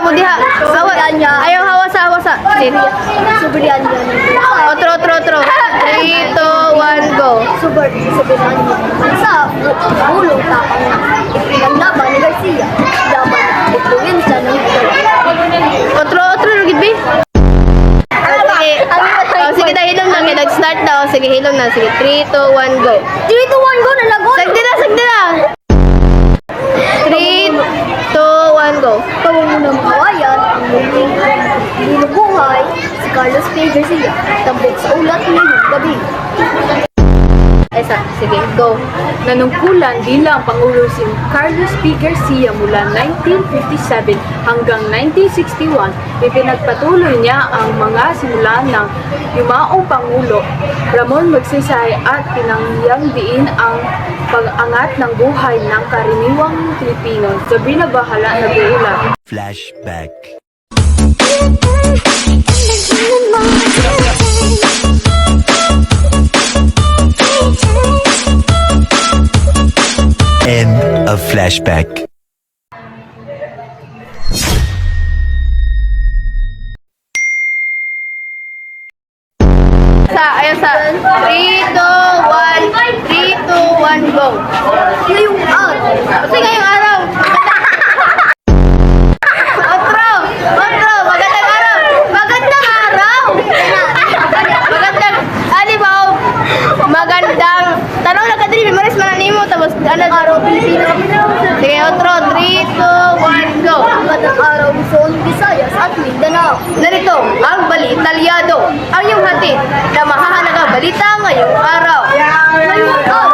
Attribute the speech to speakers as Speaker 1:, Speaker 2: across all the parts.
Speaker 1: mo diha. Ayaw hawasa.
Speaker 2: Sobrian yan.
Speaker 1: Otro. 3, 2, 1, go.
Speaker 2: Sobrian yan. Sa ulong tapang ipilang laban ni Garcia. Laban ituin siya ng
Speaker 1: Otro, gid bi. Sige tayo, hilom na. Nag-start daw. Sige, hilom na. Sige, 3, 2, 1, go.
Speaker 2: 3, 2, 1, go! Nalagot!
Speaker 1: Sagdi na. 3, 2, 1, go.
Speaker 2: Pangungunang kawayan ang muling binubuhay si Carlos P. Garcia. Tambok sa ulat ngayong gabi.
Speaker 1: Isa, sige, go.
Speaker 3: Nanungkulan bilang Pangulo si Carlos P. Garcia mula 1957 hanggang 1961, ipinagpatuloy niya ang mga simula ng yumaong Pangulo Ramon Magsaysay at pinangyang diin ang pag-angat ng buhay ng karaniwang Pilipino. Sabrina Bahala, nag-uulat.
Speaker 4: Flashback. End of flashback.
Speaker 1: Ayun sa 3, 2, 1, 3, 2, 1, go.
Speaker 2: Ngayong araw,
Speaker 1: Kasi ngayong araw. Otro, magandang araw. Magandang, tanong na kadiri, maris mananimo, tapos,
Speaker 2: araw Pilipino.
Speaker 1: sige, otro, 3, 2, 1, go.
Speaker 2: Magandang araw Luzon, Visayas at Mindanao.
Speaker 1: Narito, ang balitalyado, ang iyong hatid na mahahalagang balita ngayong araw.
Speaker 2: Ngayong araw,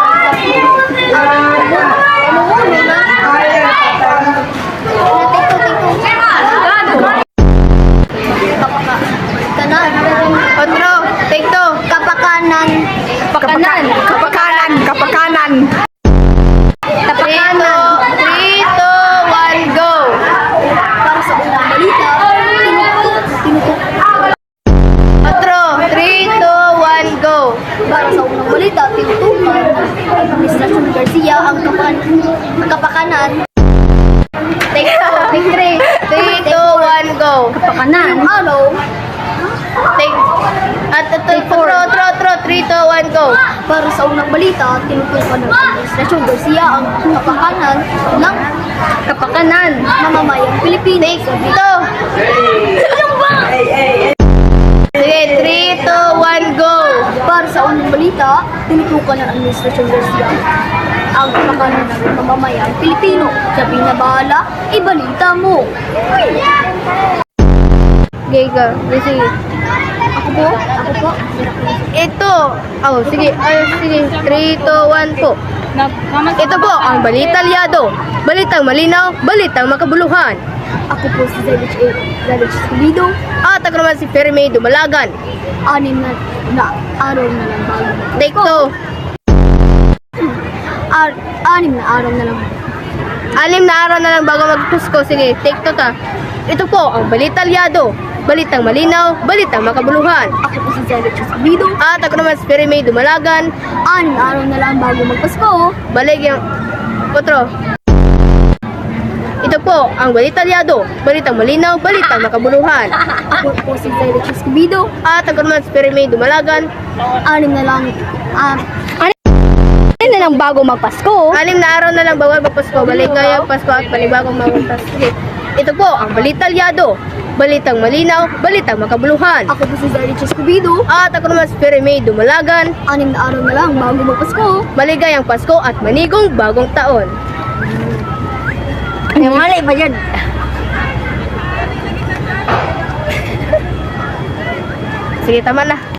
Speaker 1: Otro, take two.
Speaker 2: Kapakanan.
Speaker 1: Kapakanan. 3, 2, 1, go.
Speaker 2: Para sa unang balita, tinutok.
Speaker 1: Otro, 3, 2, 1, go.
Speaker 2: Para sa unang balita, tinutukan ng Administrasyon Garcia ang kapakanan.
Speaker 1: Take 3, 2, 1, go.
Speaker 2: Ngayong araw,
Speaker 1: Take, otro, 3, 2, 1, go.
Speaker 2: para sa unang balita, tinutukan ng Administrasyon Garcia ang kapakanan ng mamamayang Pilipino.
Speaker 1: Take 2. Sige, 3, 2, 1, go.
Speaker 2: Para sa unang balita, tinutukan ng Administrasyon Garcia ang kapakanan ng mamamayang Pilipino. Sabi na bahala, ibalita mo.
Speaker 1: Okay, go. Sige.
Speaker 2: Ako po.
Speaker 1: Ito. Sige. 3, 2, 1 po. Ito po ang balitalyado. Balitang malinaw, balitang makabuluhan.
Speaker 2: Ako po si Zelich Escobedo.
Speaker 1: At ako naman si Fermi Dumalagan.
Speaker 2: 6 na araw na lang bago.
Speaker 1: Take 2.
Speaker 2: 6 na araw na lang.
Speaker 1: 6 na araw na lang bago magpusko. Sige, take 2 ta. Ito po ang balitalyado. Balitang malinaw, balitang makabuluhan.
Speaker 2: Ako po si Zelich Escobedo.
Speaker 1: At ako naman si Fermi Dumalagan.
Speaker 2: 6 na araw na lang bago magpasko.
Speaker 1: Balik yung otro. Ito po ang balitalyado. Balitang malinaw, balitang makabuluhan.
Speaker 2: Ako po si Zelich Escobedo.
Speaker 1: At ako naman si Fermi Dumalagan.
Speaker 2: 6 na lang bago magpasko.
Speaker 1: 6 na araw na lang bawal magpasko. Balik ngayong Pasko at panibagong magpasko. Sige. Ito po ang balitalyado. Balitang malinaw, balitang makabuluhan.
Speaker 2: Ako po si Zelich Escobedo.
Speaker 1: At ako naman si Fermi Dumalagan.
Speaker 2: 6 na araw na lang bago magpasko.
Speaker 1: Maligayang Pasko at manigong bagong taon.
Speaker 2: Yung mali ba yan?
Speaker 1: Sige, tama na.